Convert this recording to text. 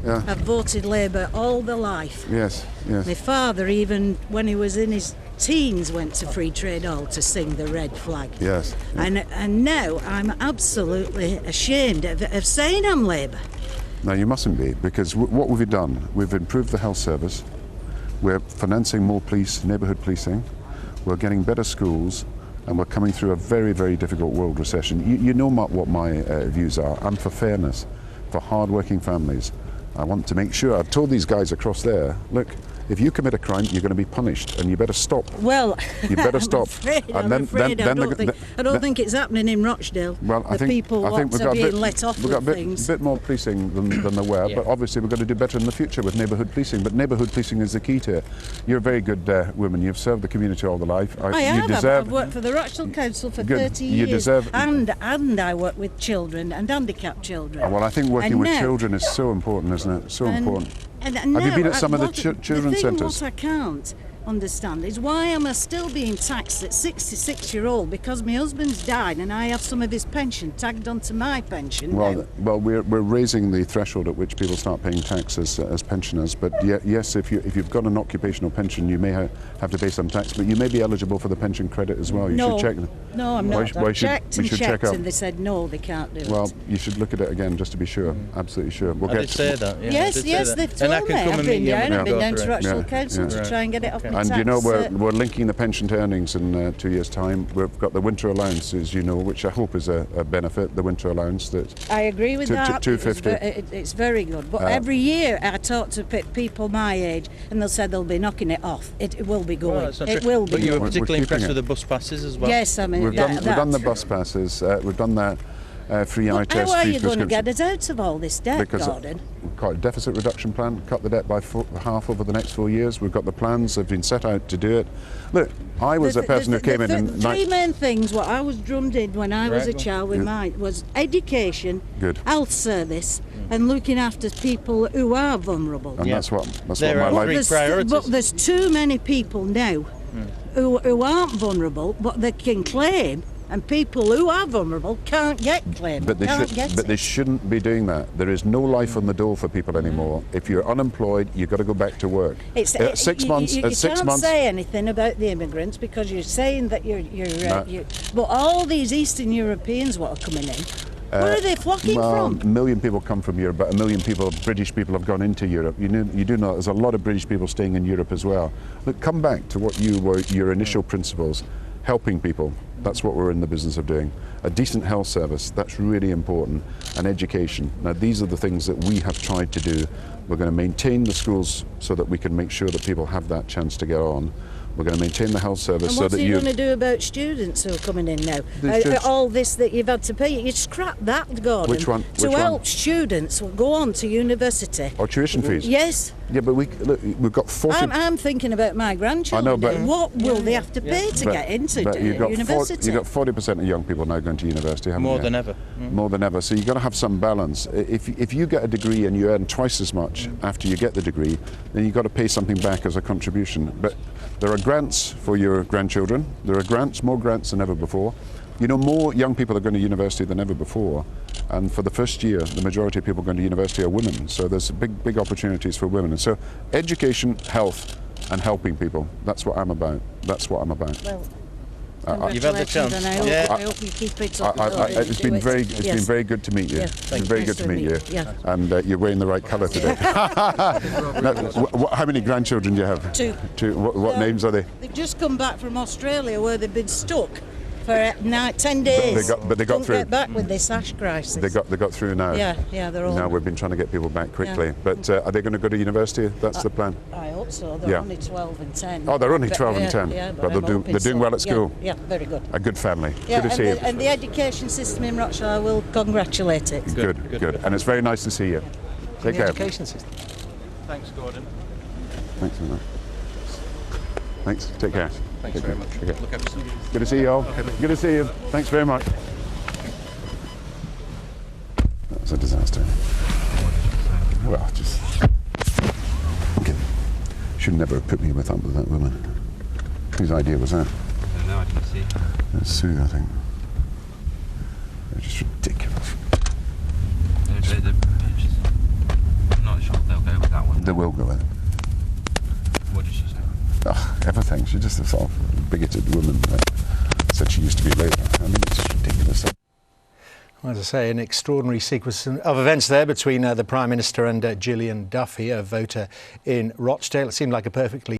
Yeah. I've voted Labour all my life. Yes, yes. My father, even when he was in his teens, went to Free Trade Hall to sing the red flag. Yes. And now I'm absolutely ashamed of saying I'm Labour. No, you mustn't be, because what we've done, we've improved the health service, we're financing more police, neighbourhood policing, we're getting better schools, and we're coming through a very, very difficult world recession. You know what my views are. I'm for fairness, for hard-working families. I want to make sure, I've told these guys across there, look, if you commit a crime, you're going to be punished, and you better stop. Well, you better stop. I'm afraid. I don't think it's happening in Rochdale. Well, I think people we've got are being let off we've got with a things. bit more policing than there were, but obviously we're going to do better in the future with neighbourhood policing. But neighbourhood policing is the key to it. You're a very good woman. You've served the community all the life. I have. I've worked for the Rochdale Council for 30 years. You deserve. And I work with children and handicapped children. Well, I think working with children is so important, isn't it? So important. And have you been at some of the children's centres? What I can't understand is why am I still being taxed at 66-year-old because my husband's died and I have some of his pension tagged onto my pension. Well, we're raising the threshold at which people start paying tax as pensioners. But yes, if you've got an occupational pension, you may have to pay some tax, but you may be eligible for the pension credit as well. You should check. No, I'm not. I've checked and checked, and they said no, they can't do it. Well, you should look at it again just to be sure. Absolutely sure. I did say that. Yeah, yes, they've told me. I've been down to Rochdale Council to try and get it off my tax. And you know we're linking the pension to earnings in 2 years' time. We've got the winter allowance, as you know, which I hope is a benefit. The winter allowance that I agree with that. 250. It's very good. But every year I talk to people my age, and they'll say they'll be knocking it off. It will be going. It will be. But you were going. particularly impressed with the bus passes as well. Yes, I mean we've done the bus passes. We've done that. Free eye test. How are you going to get us out of all this debt, Gordon? We've got a deficit reduction plan, cut the debt by half over the next 4 years. We've got the plans, have been set out to do it. Look, I was a person who came in three main things what I was drummed in when I was a child with mine was education, health service, and looking after people who are vulnerable. And that's what my life. But there's too many people now who aren't vulnerable, but they can claim. And people who are vulnerable can't get claimed. But they shouldn't be doing that. There is no life on the dole for people anymore. If you're unemployed, you've got to go back to work. 6 months. You can't say anything about the immigrants because you're saying that but all these Eastern Europeans what are coming in, where are they flocking from? 1 million people come from Europe, but 1 million British people have gone into Europe. You do know there's a lot of British people staying in Europe as well. Look, come back to what your initial principles. Helping people, that's what we're in the business of doing. A decent health service, that's really important, and education. Now these are the things that we have tried to do. We're going to maintain the schools so that we can make sure that people have that chance to get on. We're going to maintain the health service so that you... And what's he going to do about students who are coming in now? All this that you've had to pay, you scrap that, Gordon. Which one? To help students go on to university. Or tuition fees? Yes. Yeah, but we've got 40... I'm thinking about my grandchildren. I know, but... What will they have to pay to get into university? You've got 40% of young people now going to university, haven't you? More than ever. More than ever. So you've got to have some balance. If you get a degree and you earn twice as much after you get the degree, then you've got to pay something back as a contribution. But there are grants for your grandchildren. There are grants, more grants than ever before. You know, more young people are going to university than ever before. And for the first year, the majority of people going to university are women. So there's big opportunities for women. And so education, health, and helping people. That's what I'm about. That's what I'm about. Well, you've had the chance. And I hope you keep it up. It's been very good to meet you. It's been very good to meet you. Yeah. And you're wearing the right colour today. Now, how many grandchildren do you have? Two. What names are they? They've just come back from Australia where they've been stuck for 10 days. But they got through. Get back with this ash crisis. They got through now. Yeah, they're all. Now we've been trying to get people back quickly. But are they going to go to university? That's the plan. I hope so. They're only 12 and 10. Oh, they're only 12 and 10. Yeah, but they're doing well at school. Yeah, very good. A good family. Yeah, good to see you. And the education system in Rochdale, I will congratulate it. Good. And it's very nice to see you. Take care. Education system. Thanks, Gordon. Thanks very much. Thanks. Take care. Thanks very much. Okay. Look after you. Good to see you all. Good to see you. Thanks very much. That was a disaster. Well, just... Okay. Should never have put me with that woman. Whose idea was that? I don't know, I didn't see. That's Sue, I think. They're just ridiculous. It's not a shot. They will go in. What did she say? Oh, everything. She's just a sort of bigoted woman. Said she used to be Labour. I mean, it's just ridiculous. As I say, an extraordinary sequence of events there between the Prime Minister and Gillian Duffy, a voter in Rochdale. It seemed like a perfectly